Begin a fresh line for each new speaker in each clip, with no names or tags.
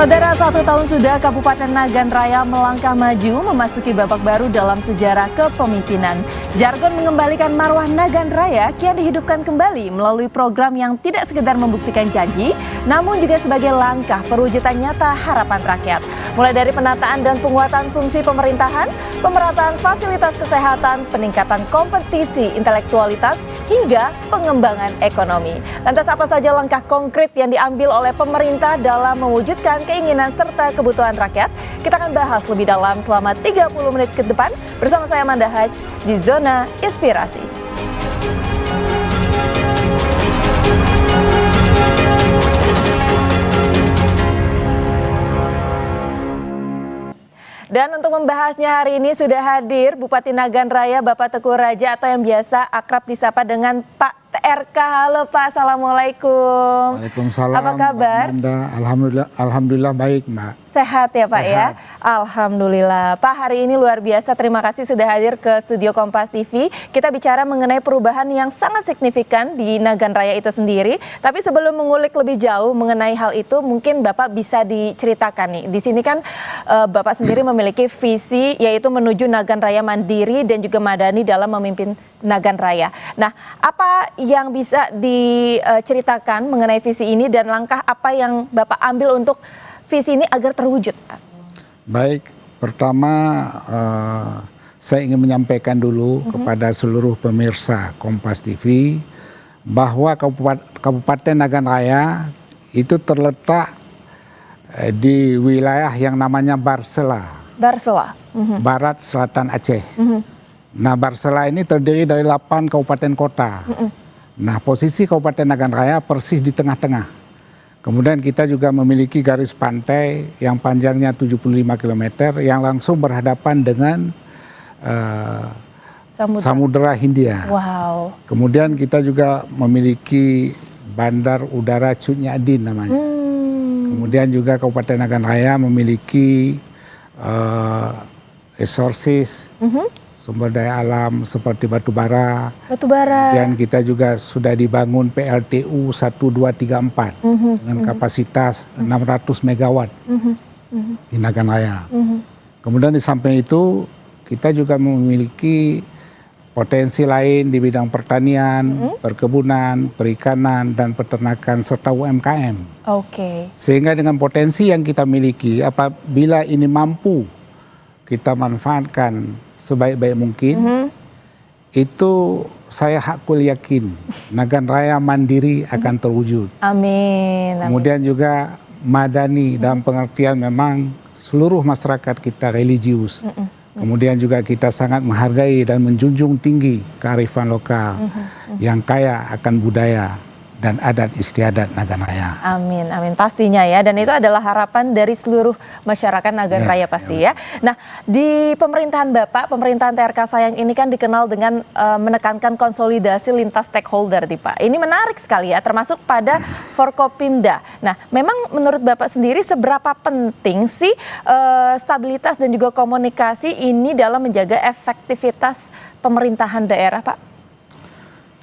Saudara, 1 tahun sudah Kabupaten Nagan Raya melangkah maju memasuki babak baru dalam sejarah kepemimpinan. Jargon mengembalikan marwah Nagan Raya kian dihidupkan kembali melalui program yang tidak sekedar membuktikan janji, namun juga sebagai langkah perwujudan nyata harapan rakyat. Mulai dari penataan dan penguatan fungsi pemerintahan, pemerataan fasilitas kesehatan, peningkatan kompetisi intelektualitas, hingga pengembangan ekonomi. Lantas apa saja langkah konkret yang diambil oleh pemerintah dalam mewujudkan keinginan serta kebutuhan rakyat? Kita akan bahas lebih dalam selama 30 menit ke depan bersama saya Amanda Haj di Zona Inspirasi. Dan untuk membahasnya hari ini sudah hadir Bupati Nagan Raya Bapak Teguh Raja atau yang biasa akrab disapa dengan Pak TRK. Halo Pak, Assalamualaikum.
Waalaikumsalam.
Apa kabar?
Alhamdulillah baik Mbak.
Sehat ya Pak ya?
Sehat.
Alhamdulillah. Pak, hari ini luar biasa, terima kasih sudah hadir ke studio Kompas TV. Kita bicara mengenai perubahan yang sangat signifikan di Nagan Raya itu sendiri. Tapi sebelum mengulik lebih jauh mengenai hal itu, mungkin Bapak bisa diceritakan nih. Di sini kan Bapak sendiri memiliki visi yaitu menuju Nagan Raya mandiri dan juga madani dalam memimpin Nagan Raya. Nah, apa yang bisa diceritakan mengenai visi ini dan langkah apa yang Bapak ambil untuk visi ini agar terwujud?
Baik, pertama saya ingin menyampaikan dulu kepada seluruh pemirsa Kompas TV bahwa Kabupaten Nagan Raya itu terletak di wilayah yang namanya Barsela.
Barsela.
Barat Selatan Aceh. Nah, Barsela ini terdiri dari 8 kabupaten kota. Nah, posisi Kabupaten Nagan Raya persis di tengah-tengah. Kemudian kita juga memiliki garis pantai yang panjangnya 75 km yang langsung berhadapan dengan Samudra Hindia.
Wow.
Kemudian kita juga memiliki Bandar Udara Cut Nyak namanya. Kemudian juga Kabupaten Nagan Raya memiliki resources, sumber daya alam seperti batu bara. Dan kita juga sudah dibangun PLTU 1234 dengan kapasitas 600 megawatt di Nagan Raya. Kemudian di samping itu kita juga memiliki potensi lain di bidang pertanian, perkebunan, perikanan, dan peternakan serta UMKM. Sehingga dengan potensi yang kita miliki, apabila ini mampu kita manfaatkan sebaik-baik mungkin, itu saya hakul yakin Nagan Raya mandiri akan terwujud.
Amin.
Kemudian juga madani dalam pengertian memang seluruh masyarakat kita religius. Kemudian juga kita sangat menghargai dan menjunjung tinggi kearifan lokal yang kaya akan budaya dan adat istiadat Nagan Raya.
Amin, amin. Pastinya ya, dan itu adalah harapan dari seluruh masyarakat Nagan Raya pasti ya. Nah, di pemerintahan Bapak, pemerintahan TRK Sayang ini kan dikenal dengan menekankan konsolidasi lintas stakeholder nih Pak. Ini menarik sekali ya, termasuk pada Forkopimda. Nah, memang menurut Bapak sendiri seberapa penting sih stabilitas dan juga komunikasi ini dalam menjaga efektivitas pemerintahan daerah Pak?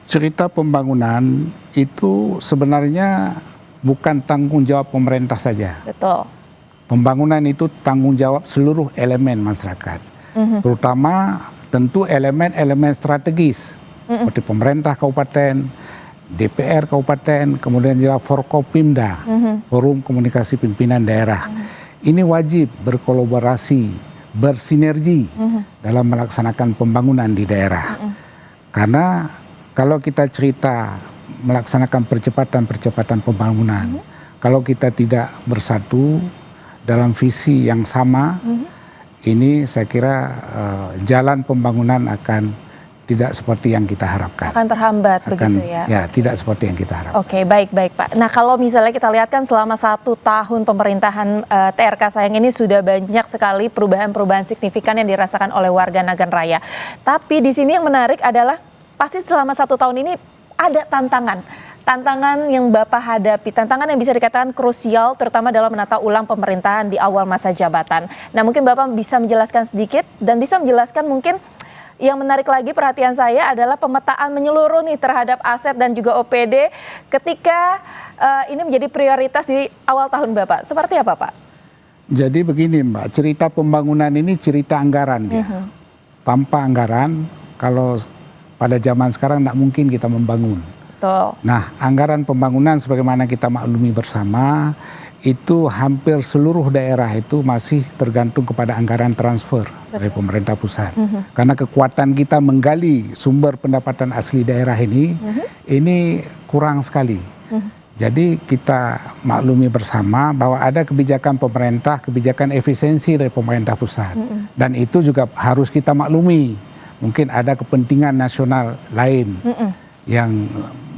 Cerita pembangunan itu sebenarnya bukan tanggung jawab pemerintah saja.
Betul.
Pembangunan itu tanggung jawab seluruh elemen masyarakat. Terutama tentu elemen-elemen strategis seperti pemerintah kabupaten, DPR kabupaten, kemudian juga Forkopimda, Forum Komunikasi Pimpinan Daerah. Ini wajib berkolaborasi, bersinergi dalam melaksanakan pembangunan di daerah. Karena kalau kita cerita melaksanakan percepatan pembangunan, kalau kita tidak bersatu dalam visi yang sama, ini saya kira jalan pembangunan akan tidak seperti yang kita harapkan.
Akan terhambat begitu ya?
Ya, tidak seperti yang kita harapkan.
Oke, baik Pak. Nah, kalau misalnya kita lihat kan selama 1 tahun pemerintahan TRK Sayang ini sudah banyak sekali perubahan-perubahan signifikan yang dirasakan oleh warga Nagan Raya. Tapi di sini yang menarik adalah pasti selama 1 tahun ini ada tantangan yang Bapak hadapi, tantangan yang bisa dikatakan krusial terutama dalam menata ulang pemerintahan di awal masa jabatan. Nah, mungkin Bapak bisa menjelaskan sedikit dan bisa menjelaskan mungkin yang menarik lagi perhatian saya adalah pemetaan menyeluruh nih terhadap aset dan juga OPD ketika ini menjadi prioritas di awal tahun Bapak. Seperti apa Pak?
Jadi begini Mbak, cerita pembangunan ini cerita anggaran dia. Tanpa anggaran, kalau pada zaman sekarang tidak mungkin kita membangun.
Betul.
Nah, anggaran pembangunan sebagaimana kita maklumi bersama, itu hampir seluruh daerah itu masih tergantung kepada anggaran transfer dari pemerintah pusat. Karena kekuatan kita menggali sumber pendapatan asli daerah ini kurang sekali. Jadi kita maklumi bersama bahwa ada kebijakan pemerintah, kebijakan efisiensi dari pemerintah pusat. Dan itu juga harus kita maklumi. Mungkin ada kepentingan nasional lain yang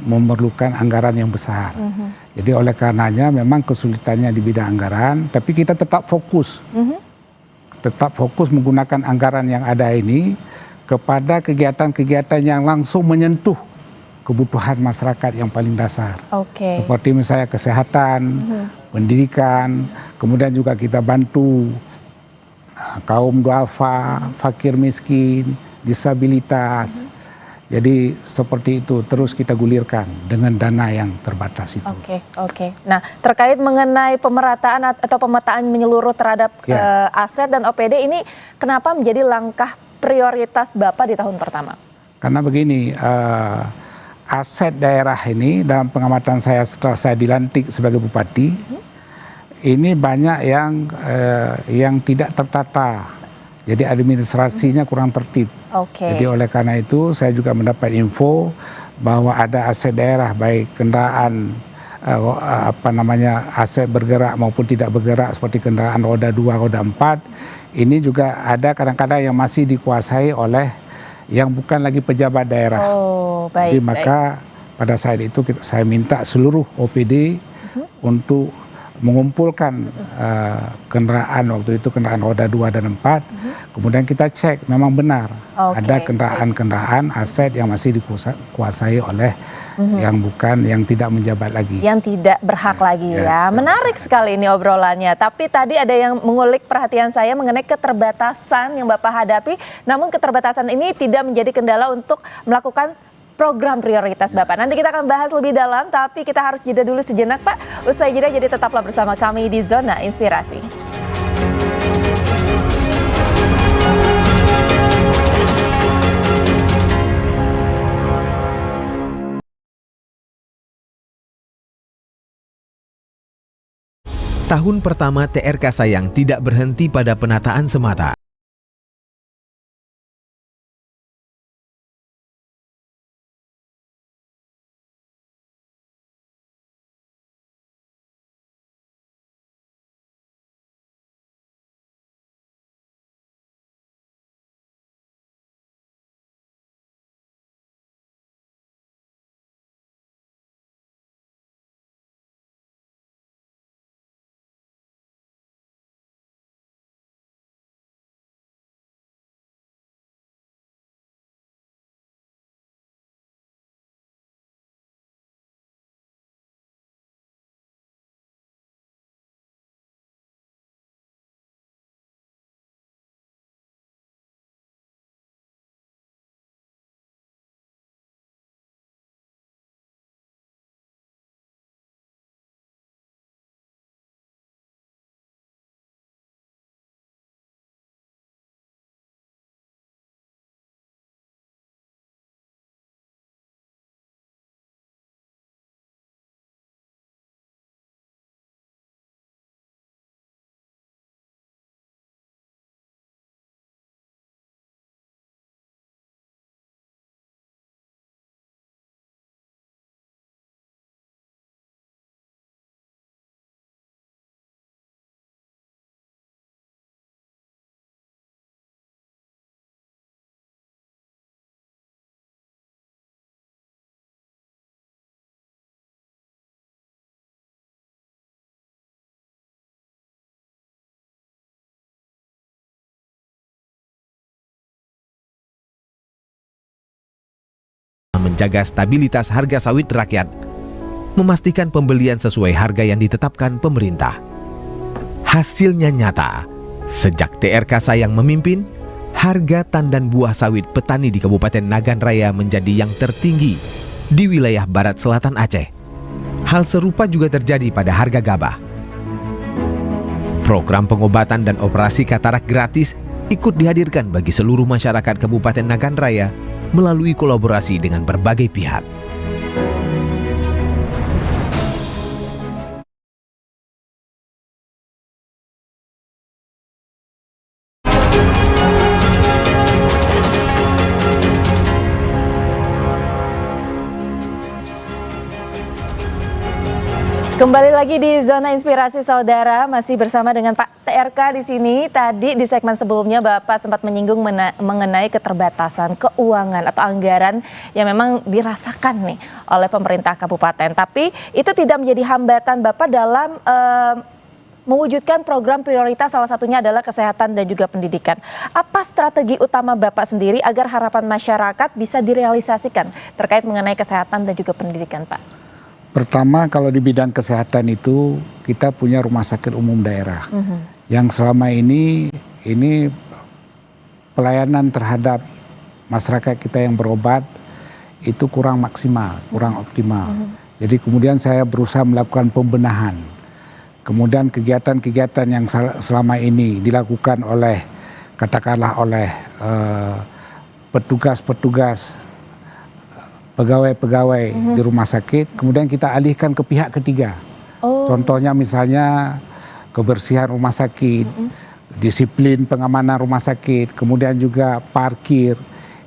memerlukan anggaran yang besar. Jadi oleh karenanya memang kesulitannya di bidang anggaran, tapi kita tetap fokus. Tetap fokus menggunakan anggaran yang ada ini kepada kegiatan-kegiatan yang langsung menyentuh kebutuhan masyarakat yang paling dasar. Seperti misalnya kesehatan, pendidikan, kemudian juga kita bantu kaum duafa, fakir miskin, disabilitas. Jadi seperti itu terus kita gulirkan dengan dana yang terbatas itu.
Oke. Nah, terkait mengenai pemerataan atau pemetaan menyeluruh terhadap aset dan OPD ini, kenapa menjadi langkah prioritas Bapak di tahun pertama? Karena
begini, aset daerah ini dalam pengamatan saya setelah saya dilantik sebagai bupati, ini banyak yang tidak tertata. Jadi administrasinya kurang tertib. Jadi oleh karena itu saya juga mendapat info bahwa ada aset daerah baik kendaraan aset bergerak maupun tidak bergerak seperti kendaraan roda 2, roda 4. Ini juga ada kadang-kadang yang masih dikuasai oleh yang bukan lagi pejabat daerah. Jadi maka pada saat itu saya minta seluruh OPD untuk mengumpulkan kendaraan waktu itu kendaraan roda 2 dan 4, kemudian kita cek memang benar ada kendaraan aset yang masih dikuasai oleh yang tidak menjabat lagi, yang tidak berhak lagi ya. Menarik sekali ini obrolannya. Tapi tadi ada yang mengulik perhatian saya mengenai keterbatasan yang Bapak hadapi, namun keterbatasan ini tidak menjadi kendala untuk melakukan program prioritas Bapak. Nanti kita akan bahas lebih dalam, tapi kita harus jeda dulu sejenak Pak. Usai jeda, jadi tetaplah bersama kami di Zona Inspirasi.
Tahun pertama TRK Sayang tidak berhenti pada penataan semata. Menjaga stabilitas harga sawit rakyat, memastikan pembelian sesuai harga yang ditetapkan pemerintah. Hasilnya nyata, sejak TRK Sayang memimpin, harga tandan buah sawit petani di Kabupaten Nagan Raya menjadi yang tertinggi di wilayah Barat Selatan Aceh. Hal serupa juga terjadi pada harga gabah. Program pengobatan dan operasi katarak gratis ikut dihadirkan bagi seluruh masyarakat Kabupaten Nagan Raya melalui kolaborasi dengan berbagai pihak.
Kembali lagi di Zona Inspirasi Saudara, masih bersama dengan Pak TRK di sini. Tadi di segmen sebelumnya Bapak sempat menyinggung mengenai keterbatasan keuangan atau anggaran yang memang dirasakan nih oleh pemerintah kabupaten. Tapi itu tidak menjadi hambatan Bapak dalam mewujudkan program prioritas, salah satunya adalah kesehatan dan juga pendidikan. Apa strategi utama Bapak sendiri agar harapan masyarakat bisa direalisasikan terkait mengenai kesehatan dan juga pendidikan, Pak?
Pertama, kalau di bidang kesehatan itu kita punya rumah sakit umum daerah yang selama ini pelayanan terhadap masyarakat kita yang berobat itu kurang maksimal, kurang optimal. Jadi kemudian saya berusaha melakukan pembenahan. Kemudian kegiatan-kegiatan yang selama ini dilakukan oleh katakanlah oleh petugas-petugas, pegawai-pegawai di rumah sakit, kemudian kita alihkan ke pihak ketiga. Contohnya misalnya kebersihan rumah sakit, disiplin pengamanan rumah sakit, kemudian juga parkir,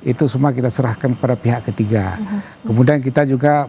itu semua kita serahkan kepada pihak ketiga. Kemudian kita juga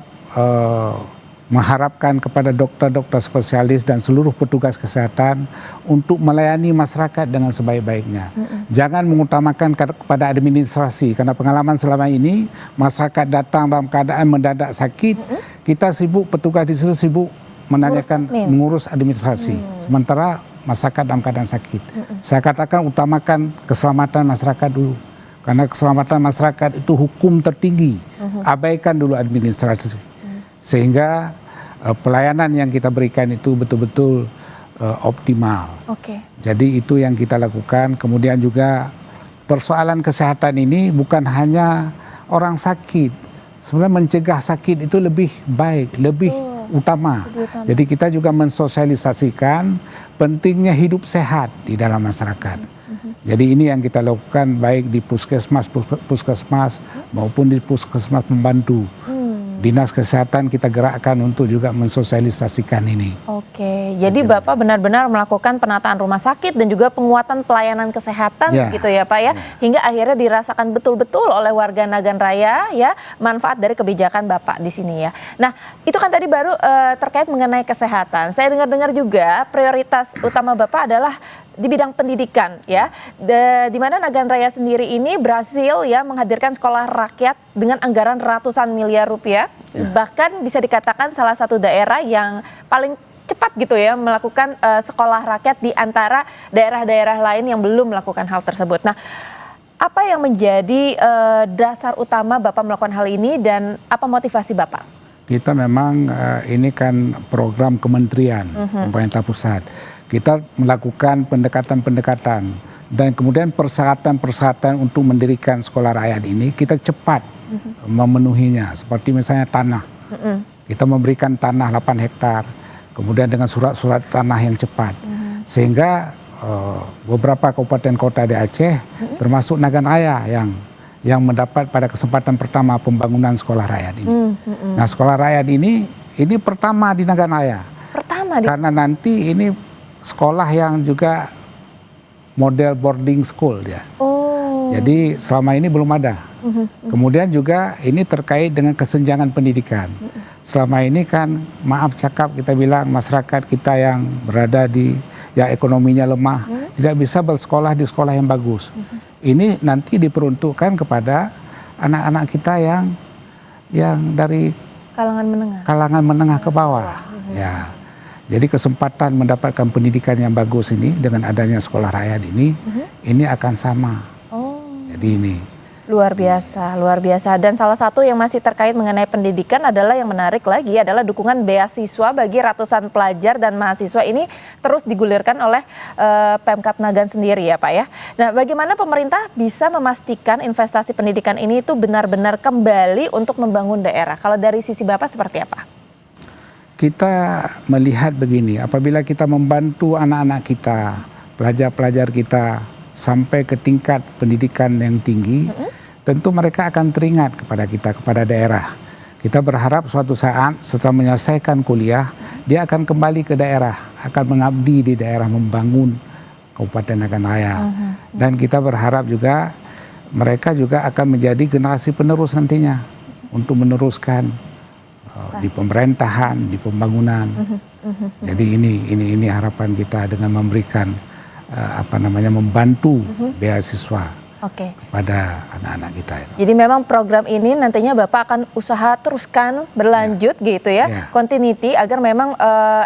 mengharapkan kepada dokter-dokter spesialis dan seluruh petugas kesehatan untuk melayani masyarakat dengan sebaik-baiknya. Jangan mengutamakan kepada administrasi, karena pengalaman selama ini masyarakat datang dalam keadaan mendadak sakit, kita sibuk, petugas di situ sibuk menanyakan mengurus administrasi, sementara masyarakat dalam keadaan sakit. Saya katakan utamakan keselamatan masyarakat dulu, karena keselamatan masyarakat itu hukum tertinggi. Abaikan dulu administrasi, sehingga pelayanan yang kita berikan itu betul-betul optimal. Jadi itu yang kita lakukan. Kemudian juga persoalan kesehatan ini bukan hanya orang sakit. Sebenarnya mencegah sakit itu lebih baik, lebih utama. Jadi kita juga mensosialisasikan pentingnya hidup sehat di dalam masyarakat. Jadi ini yang kita lakukan baik di puskesmas maupun di puskesmas pembantu. Dinas Kesehatan kita gerakkan untuk juga mensosialisasikan ini.
Jadi Bapak benar-benar melakukan penataan rumah sakit dan juga penguatan pelayanan kesehatan gitu ya Pak ya, hingga akhirnya dirasakan betul-betul oleh warga Nagan Raya ya manfaat dari kebijakan Bapak di sini ya. Nah itu kan tadi baru terkait mengenai kesehatan. Saya dengar-dengar juga prioritas utama Bapak adalah di bidang pendidikan ya, di mana Nagan Raya sendiri ini berhasil ya menghadirkan sekolah rakyat dengan anggaran ratusan miliar rupiah, bahkan bisa dikatakan salah satu daerah yang paling cepat gitu ya melakukan sekolah rakyat di antara daerah-daerah lain yang belum melakukan hal tersebut. Nah, apa yang menjadi dasar utama Bapak melakukan hal ini dan apa motivasi Bapak?
Kita memang ini kan program kementerian pemerintah pusat. Kita melakukan pendekatan-pendekatan dan kemudian persyaratan-persyaratan untuk mendirikan sekolah rakyat ini kita cepat memenuhinya. Seperti misalnya tanah. Kita memberikan tanah 8 hektar, kemudian dengan surat-surat tanah yang cepat. Sehingga beberapa kabupaten kota di Aceh, termasuk Nagan Raya yang mendapat pada kesempatan pertama pembangunan sekolah rakyat ini. Nah sekolah rakyat ini pertama di Nagan Raya. Karena nanti ini sekolah yang juga model boarding school ya. Jadi selama ini belum ada. Kemudian juga ini terkait dengan kesenjangan pendidikan. Selama ini kan maaf cakap kita bilang masyarakat kita yang berada di yang ekonominya lemah tidak bisa bersekolah di sekolah yang bagus. Ini nanti diperuntukkan kepada anak-anak kita yang dari kalangan menengah ke bawah. Ya. Jadi kesempatan mendapatkan pendidikan yang bagus ini dengan adanya sekolah rakyat ini akan sama. Jadi ini.
Luar biasa, luar biasa. Dan salah satu yang masih terkait mengenai pendidikan adalah yang menarik lagi adalah dukungan beasiswa bagi ratusan pelajar dan mahasiswa ini terus digulirkan oleh Pemkab Nagan sendiri ya Pak ya. Nah bagaimana pemerintah bisa memastikan investasi pendidikan ini itu benar-benar kembali untuk membangun daerah? Kalau dari sisi Bapak seperti apa?
kita melihat begini, apabila kita membantu anak-anak kita, pelajar-pelajar kita sampai ke tingkat pendidikan yang tinggi, tentu mereka akan teringat kepada kita, kepada daerah. Kita berharap suatu saat setelah menyelesaikan kuliah, dia akan kembali ke daerah, akan mengabdi di daerah, membangun Kabupaten Nagan Raya. Dan kita berharap juga mereka juga akan menjadi generasi penerus nantinya untuk meneruskan di pemerintahan, di pembangunan. Jadi ini harapan kita dengan memberikan membantu beasiswa kepada anak-anak kita itu.
Jadi memang program ini nantinya Bapak akan usaha teruskan berlanjut gitu ya, continuity agar memang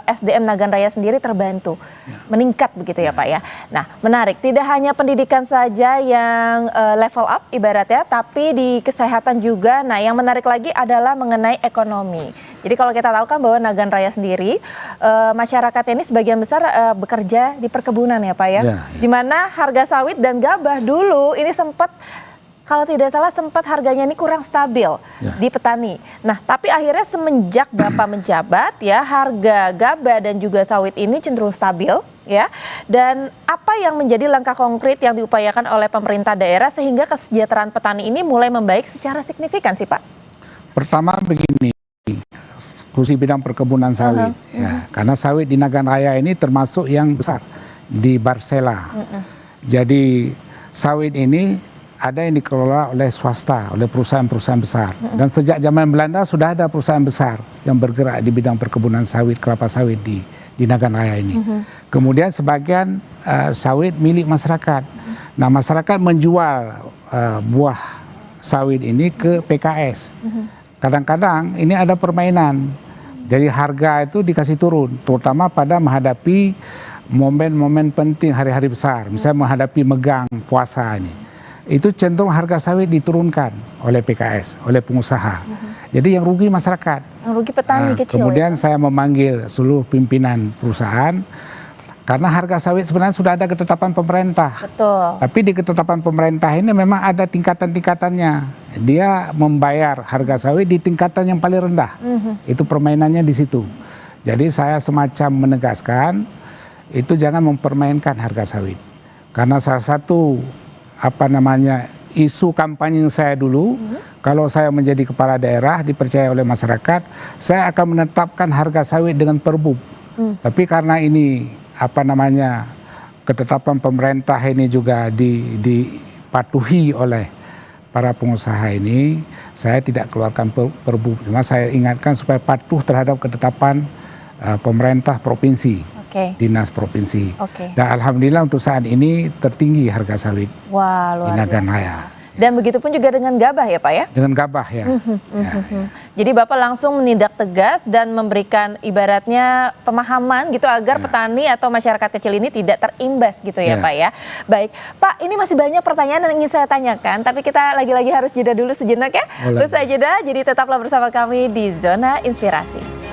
SDM Nagan Raya sendiri terbantu, meningkat begitu ya Pak ya. Nah menarik, tidak hanya pendidikan saja yang level up ibaratnya, tapi di kesehatan juga. Nah yang menarik lagi adalah mengenai ekonomi. Jadi kalau kita tahu kan bahwa Nagan Raya sendiri, masyarakat ini sebagian besar bekerja di perkebunan ya Pak ya. Di mana harga sawit dan gabah dulu ini sempat, kalau tidak salah sempat harganya ini kurang stabil di petani. Nah tapi akhirnya semenjak Bapak menjabat ya, harga gabah dan juga sawit ini cenderung stabil ya. Dan apa yang menjadi langkah konkret yang diupayakan oleh pemerintah daerah sehingga kesejahteraan petani ini mulai membaik secara signifikan sih Pak?
Pertama begini, khusus bidang perkebunan sawit, karena sawit di Nagan Raya ini termasuk yang besar di Barsela. Jadi sawit ini ada yang dikelola oleh swasta, oleh perusahaan-perusahaan besar. Dan sejak zaman Belanda sudah ada perusahaan besar yang bergerak di bidang perkebunan sawit, kelapa sawit di Nagan Raya ini. Kemudian sebagian sawit milik masyarakat. Nah masyarakat menjual buah sawit ini ke PKS. Kadang-kadang ini ada permainan. Jadi harga itu dikasih turun, terutama pada menghadapi momen-momen penting hari-hari besar. Misalnya menghadapi megang puasa ini. Itu cenderung harga sawit diturunkan oleh PKS, oleh pengusaha. Jadi yang rugi masyarakat.
Yang rugi petani kecil.
Kemudian saya memanggil seluruh pimpinan perusahaan, karena harga sawit sebenarnya sudah ada ketetapan pemerintah.
Betul.
Tapi di ketetapan pemerintah ini memang ada tingkatan-tingkatannya. Dia membayar harga sawit di tingkatan yang paling rendah. Itu permainannya di situ. Jadi saya semacam menegaskan, itu jangan mempermainkan harga sawit. Karena salah satu isu kampanye saya dulu, kalau saya menjadi kepala daerah dipercaya oleh masyarakat, saya akan menetapkan harga sawit dengan perbub. Tapi karena ini ketetapan pemerintah ini juga dipatuhi oleh para pengusaha ini, saya tidak keluarkan perbub. Cuma saya ingatkan supaya patuh terhadap ketetapan pemerintah provinsi, dinas provinsi. Dan alhamdulillah untuk saat ini tertinggi harga sawit di Nagan Raya.
Dan begitu pun juga dengan gabah ya Pak ya?
Dengan gabah ya.
Jadi Bapak langsung menindak tegas dan memberikan ibaratnya pemahaman gitu agar petani atau masyarakat kecil ini tidak terimbas gitu ya Pak ya. Baik Pak, ini masih banyak pertanyaan yang ingin saya tanyakan, tapi kita lagi-lagi harus jeda dulu sejenak ya. Usai jeda, jadi tetaplah bersama kami di Zona Inspirasi.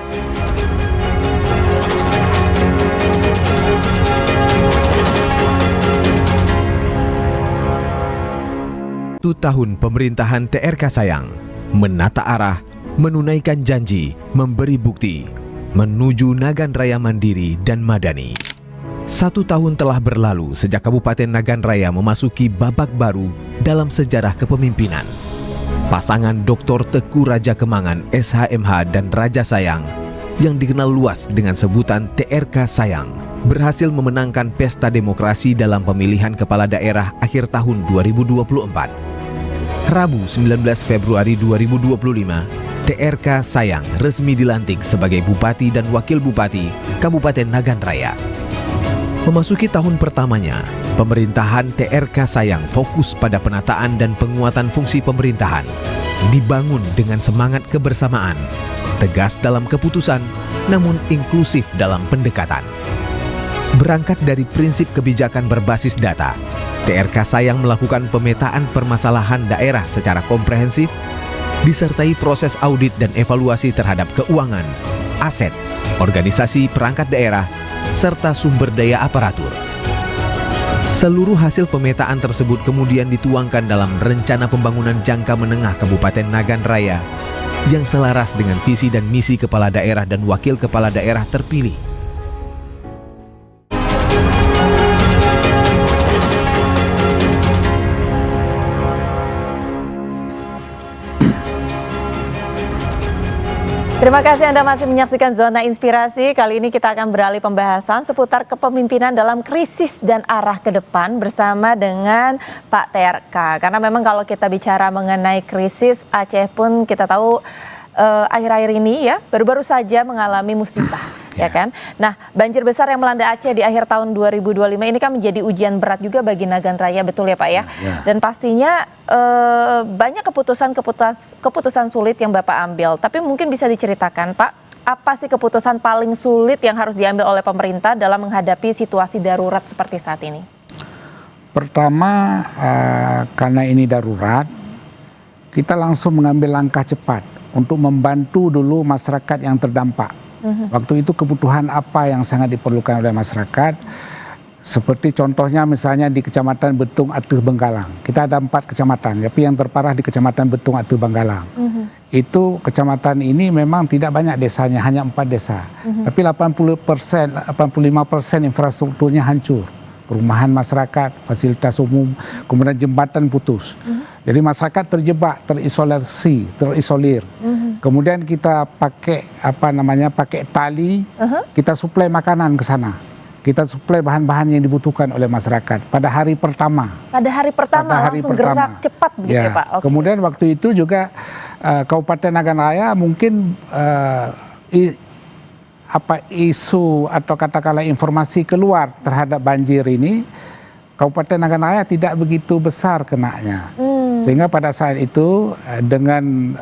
1 tahun pemerintahan TRK Sayang, menata arah, menunaikan janji, memberi bukti, menuju Nagan Raya mandiri dan madani. 1 tahun telah berlalu sejak Kabupaten Nagan Raya memasuki babak baru dalam sejarah kepemimpinan. Pasangan Dr. Teku Raja Kemangan SHMH dan Raja Sayang yang dikenal luas dengan sebutan TRK Sayang berhasil memenangkan pesta demokrasi dalam pemilihan kepala daerah akhir tahun 2024. Rabu 19 Februari 2025, TRK Sayang resmi dilantik sebagai Bupati dan Wakil Bupati Kabupaten Nagan Raya. Memasuki tahun pertamanya, pemerintahan TRK Sayang fokus pada penataan dan penguatan fungsi pemerintahan, dibangun dengan semangat kebersamaan, tegas dalam keputusan, namun inklusif dalam pendekatan. Berangkat dari prinsip kebijakan berbasis data, TRK Sayang melakukan pemetaan permasalahan daerah secara komprehensif, disertai proses audit dan evaluasi terhadap keuangan, aset, organisasi perangkat daerah, serta sumber daya aparatur. Seluruh hasil pemetaan tersebut kemudian dituangkan dalam Rencana Pembangunan Jangka Menengah Kabupaten Nagan Raya yang selaras dengan visi dan misi kepala daerah dan wakil kepala daerah terpilih.
Terima kasih Anda masih menyaksikan Zona Inspirasi. Kali ini kita akan beralih pembahasan seputar kepemimpinan dalam krisis dan arah ke depan bersama dengan Pak TRK. Karena memang kalau kita bicara mengenai krisis, Aceh pun kita tahu akhir-akhir ini ya baru-baru saja mengalami musibah. Ya kan? Nah, banjir besar yang melanda Aceh di akhir tahun 2025 ini kan menjadi ujian berat juga bagi Nagan Raya, betul ya Pak ya? Dan pastinya banyak keputusan sulit yang Bapak ambil. Tapi mungkin bisa diceritakan Pak, apa sih keputusan paling sulit yang harus diambil oleh pemerintah dalam menghadapi situasi darurat seperti saat ini?
Pertama, karena ini darurat, kita langsung mengambil langkah cepat untuk membantu dulu masyarakat yang terdampak. Waktu itu kebutuhan apa yang sangat diperlukan oleh masyarakat, seperti contohnya misalnya di Kecamatan Betung Atuh Benggalang. Kita ada 4 kecamatan, tapi yang terparah di Kecamatan Betung Atuh Benggalang. Itu kecamatan ini memang tidak banyak desanya, hanya 4 desa. Tapi 85% infrastrukturnya hancur. Perumahan masyarakat, fasilitas umum, kemudian jembatan putus. Jadi masyarakat terjebak, terisolir. Kemudian kita pakai pakai tali, kita suplai makanan ke sana. Kita suplai bahan-bahan yang dibutuhkan oleh masyarakat pada hari pertama.
Pada hari pertama langsung gerak cepat begitu ya Pak. Okay.
Kemudian waktu itu juga Kabupaten Nagan Raya mungkin isu atau katakanlah informasi keluar terhadap banjir ini, Kabupaten Nagan Raya tidak begitu besar kenanya. Sehingga pada saat itu dengan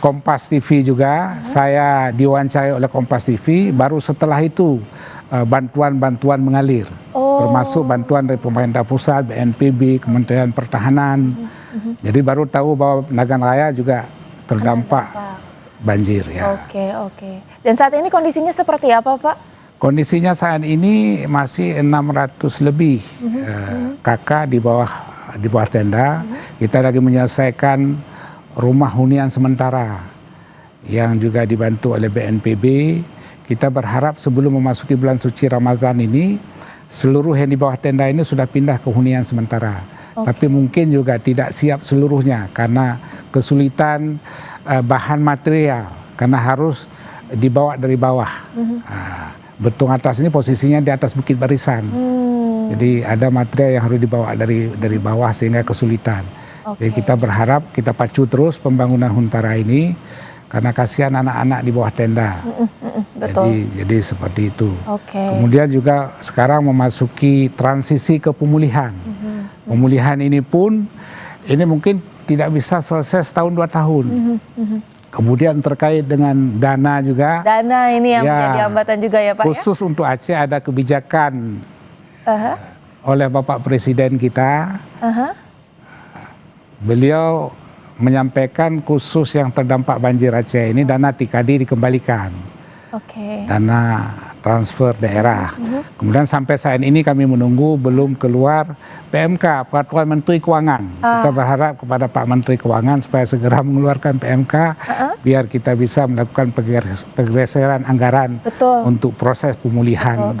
Kompas TV juga, saya diwawancarai oleh Kompas TV, baru setelah itu bantuan-bantuan mengalir. Termasuk bantuan dari pemerintah pusat, BNPB, Kementerian Pertahanan. Jadi baru tahu bahwa Nagan Raya juga terdampak banjir ya.
Oke. Dan saat ini kondisinya seperti apa Pak?
Kondisinya saat ini masih 600 lebih kakak di bawah tenda. Kita lagi menyelesaikan rumah hunian sementara yang juga dibantu oleh BNPB. Kita berharap sebelum memasuki bulan suci Ramadan ini, seluruh yang di bawah tenda ini sudah pindah ke hunian sementara. Tapi mungkin juga tidak siap seluruhnya karena kesulitan bahan material, karena harus dibawa dari bawah. Betung atas ini posisinya di atas Bukit Barisan. Jadi ada material yang harus dibawa dari bawah sehingga kesulitan. Jadi kita berharap, kita pacu terus pembangunan Huntara ini karena kasihan anak-anak di bawah tenda. Jadi seperti itu. Kemudian juga sekarang memasuki transisi ke pemulihan. Pemulihan ini pun ini mungkin tidak bisa selesai setahun 2 tahun. Kemudian terkait dengan dana juga.
Dana ini yang menjadi hambatan juga ya Pak.
Khusus untuk Aceh ada kebijakan oleh Bapak Presiden kita. Beliau menyampaikan khusus yang terdampak banjir Aceh ini dana TKD dikembalikan. Dana transfer daerah. Kemudian sampai saat ini kami menunggu belum keluar PMK, Peraturan Menteri Keuangan. Kita berharap kepada Pak Menteri Keuangan supaya segera mengeluarkan PMK biar kita bisa melakukan pergeseran anggaran untuk proses pemulihan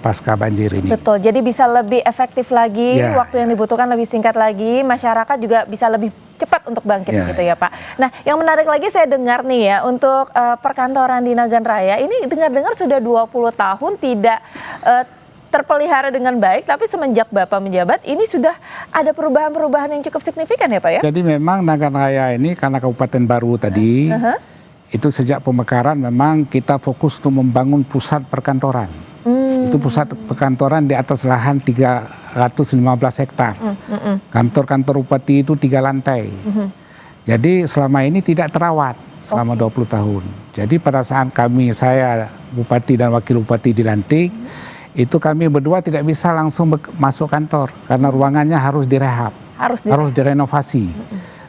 pasca banjir ini.
Jadi bisa lebih efektif lagi, waktu yang dibutuhkan lebih singkat lagi, masyarakat juga bisa lebih cepat untuk bangkit gitu ya Pak. Nah, yang menarik lagi saya dengar nih ya, untuk perkantoran di Nagan Raya ini dengar-dengar sudah 20 tahun tidak terpelihara dengan baik, tapi semenjak Bapak menjabat ini sudah ada perubahan-perubahan yang cukup signifikan ya Pak ya? Jadi
memang Nagan Raya ini karena kabupaten baru tadi, itu sejak pemekaran memang kita fokus untuk membangun pusat perkantoran. Itu pusat perkantoran di atas lahan 315 hektar. Kantor-kantor bupati itu 3 lantai. Jadi selama ini tidak terawat selama 20 tahun. Jadi pada saat saya bupati dan wakil bupati dilantik, itu kami berdua tidak bisa langsung masuk kantor karena ruangannya harus direhab, harus direnovasi.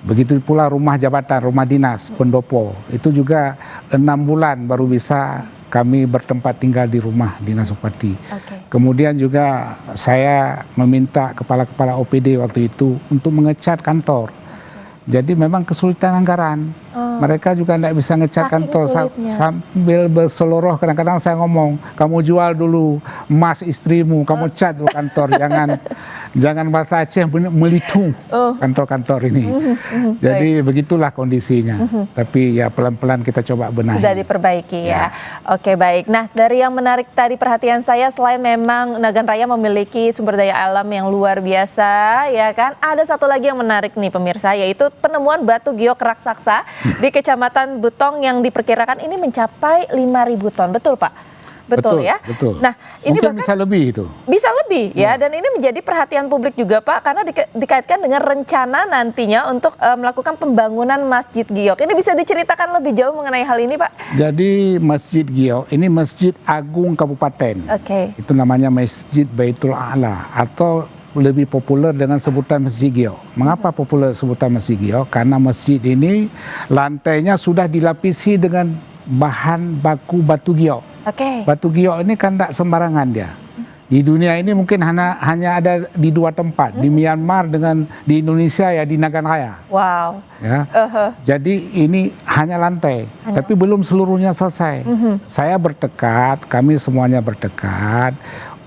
Begitu pula rumah jabatan, rumah dinas, pendopo, itu juga 6 bulan baru bisa kami bertempat tinggal di rumah dinas bupati. Kemudian juga saya meminta kepala-kepala OPD waktu itu untuk mengecat kantor. Jadi memang kesulitan anggaran. Mereka juga tidak bisa ngecat
Saking
kantor
sulitnya.
sambil berseluruh. Kadang-kadang saya ngomong, kamu jual dulu emas istrimu, kamu cat dulu kantor, jangan bahasa Aceh melitung kantor-kantor ini. Jadi begitulah kondisinya. Tapi ya pelan-pelan kita coba benahi.
Sudah diperbaiki ya. Oke, baik. Nah, dari yang menarik tadi perhatian saya, selain memang Nagan Raya memiliki sumber daya alam yang luar biasa, ya kan? Ada satu lagi yang menarik nih pemirsa, yaitu penemuan batu giok raksasa di Kecamatan Butong yang diperkirakan ini mencapai 5.000 ton. Betul, Pak? Betul ya?
Betul.
Nah, ini
mungkin
bahkan
bisa lebih itu.
bisa lebih ya, dan ini menjadi perhatian publik juga, Pak, karena dikaitkan dengan rencana nantinya untuk melakukan pembangunan Masjid Giok. Ini bisa diceritakan lebih jauh mengenai hal ini, Pak?
Jadi Masjid Giok ini Masjid Agung Kabupaten.
Oke.
Itu namanya Masjid Baitul A'la atau lebih populer dengan sebutan Masjid Giok. Mengapa populer sebutan Masjid Giok? Karena masjid ini lantainya sudah dilapisi dengan bahan baku batu giok.
Oke.
Batu giok ini kan tidak sembarangan dia. Di dunia ini mungkin hanya ada di 2 tempat, di Myanmar dengan di Indonesia ya di Nagan Raya.
Wow.
Ya. Jadi ini hanya lantai, tapi belum seluruhnya selesai. Saya bertekad, kami semuanya bertekad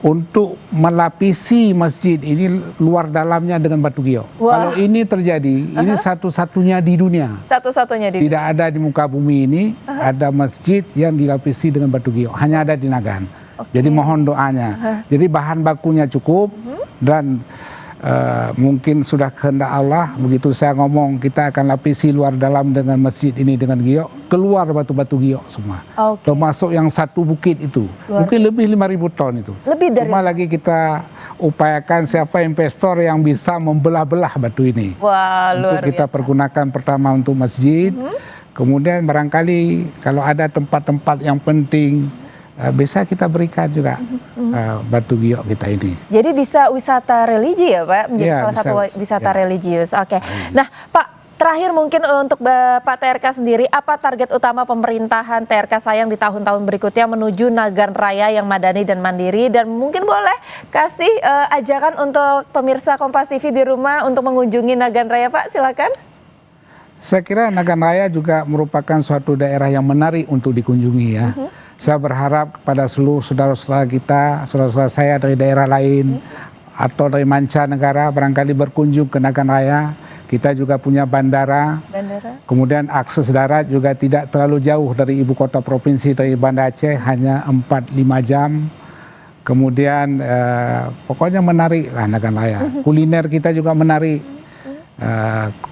untuk melapisi masjid ini luar dalamnya dengan batu giok.
Wah.
Kalau ini terjadi, ini satu-satunya di dunia.
Satu-satunya di
Tidak ada di muka bumi ini ada masjid yang dilapisi dengan batu giok. Hanya ada di Nagan. Jadi mohon doanya. Jadi bahan bakunya cukup dan mungkin sudah kehendak Allah. Begitu saya ngomong kita akan lapisi luar dalam dengan masjid ini dengan giok, keluar batu-batu giok semua.
Oke.
Termasuk yang satu bukit itu. Mungkin lebih 5.000 ton itu.
Lebih dari.
Cuma lagi kita upayakan siapa investor yang bisa membelah-belah batu ini.
Wah, luar
Untuk kita
biasa.
pergunakan pertama untuk masjid. Kemudian barangkali kalau ada tempat-tempat yang penting bisa kita berikan juga batu giok kita ini.
Jadi bisa wisata religi ya, Pak? Menjadi
Iya,
salah satu wisata
ya.
religius. Oke. Nah, Pak, terakhir mungkin untuk Pak TRK sendiri, apa target utama pemerintahan TRK Sayang di tahun-tahun berikutnya menuju Nagan Raya yang madani dan mandiri? Dan mungkin boleh kasih ajakan untuk pemirsa Kompas TV di rumah untuk mengunjungi Nagan Raya, Pak? Silakan.
Saya kira Nagan Raya juga merupakan suatu daerah yang menarik untuk dikunjungi ya. Saya berharap kepada seluruh saudara-saudara kita, saudara-saudara saya dari daerah lain atau dari mancanegara barangkali berkunjung ke Nagan Raya. Kita juga punya bandara. Kemudian akses darat juga tidak terlalu jauh dari ibu kota provinsi dari Banda Aceh, hanya 4-5 jam. Kemudian pokoknya menarik lah Nagan Raya. Kuliner kita juga menarik.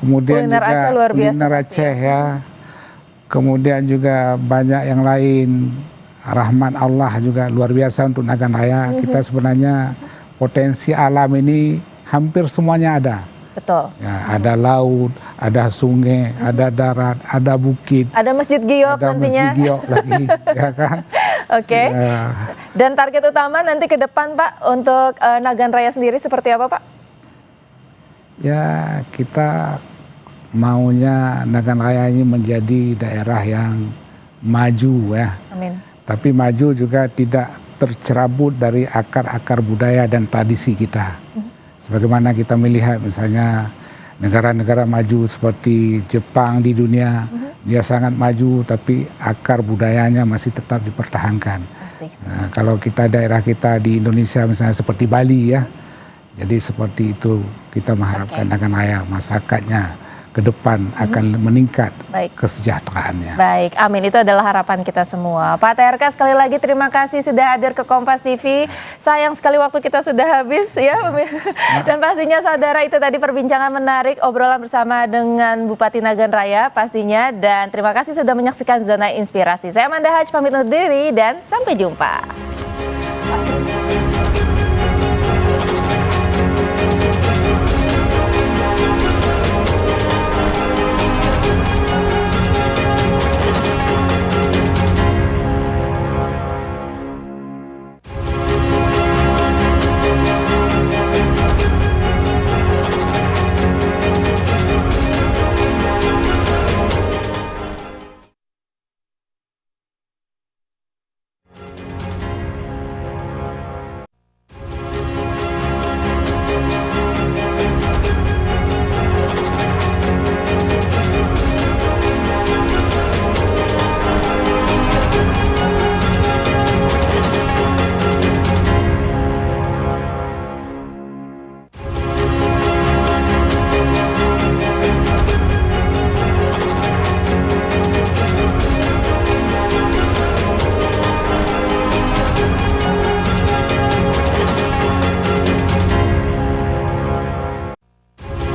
Kemudian
Kuliner
juga
Aceh luar biasa
kuliner
pasti
Aceh ya. Kemudian juga banyak yang lain. Rahmat Allah juga luar biasa untuk Nagan Raya. Kita sebenarnya potensi alam ini hampir semuanya ada.
Betul.
Ya, ada laut, ada sungai, ada darat, ada bukit,
Ada Masjid Giok
ada
nantinya.
Masjid Giok lagi, ya kan?
Oke.
Ya.
Dan target utama nanti ke depan, Pak, untuk Nagan Raya sendiri seperti apa, Pak?
Ya, kita maunya Nagan Raya ini menjadi daerah yang maju ya.
Amin.
Tapi maju juga tidak tercerabut dari akar-akar budaya dan tradisi kita. Sebagaimana kita melihat misalnya negara-negara maju seperti Jepang di dunia, dia sangat maju tapi akar budayanya masih tetap dipertahankan.
Pasti.
Nah, kalau kita daerah kita di Indonesia misalnya seperti Bali ya, jadi seperti itu kita mengharapkan Nagan Raya masyarakatnya ke depan akan meningkat
Baik.
kesejahteraannya.
Baik, amin. Itu adalah harapan kita semua. Pak TRK, sekali lagi terima kasih sudah hadir ke Kompas TV. Sayang sekali waktu kita sudah habis ya. Dan pastinya saudara, itu tadi perbincangan menarik, obrolan bersama dengan Bupati Nagan Raya pastinya. Dan terima kasih sudah menyaksikan Zona Inspirasi. Saya Amanda Haj pamit undur diri dan sampai jumpa.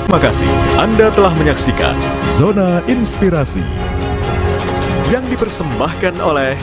Terima kasih Anda telah menyaksikan Zona Inspirasi yang dipersembahkan oleh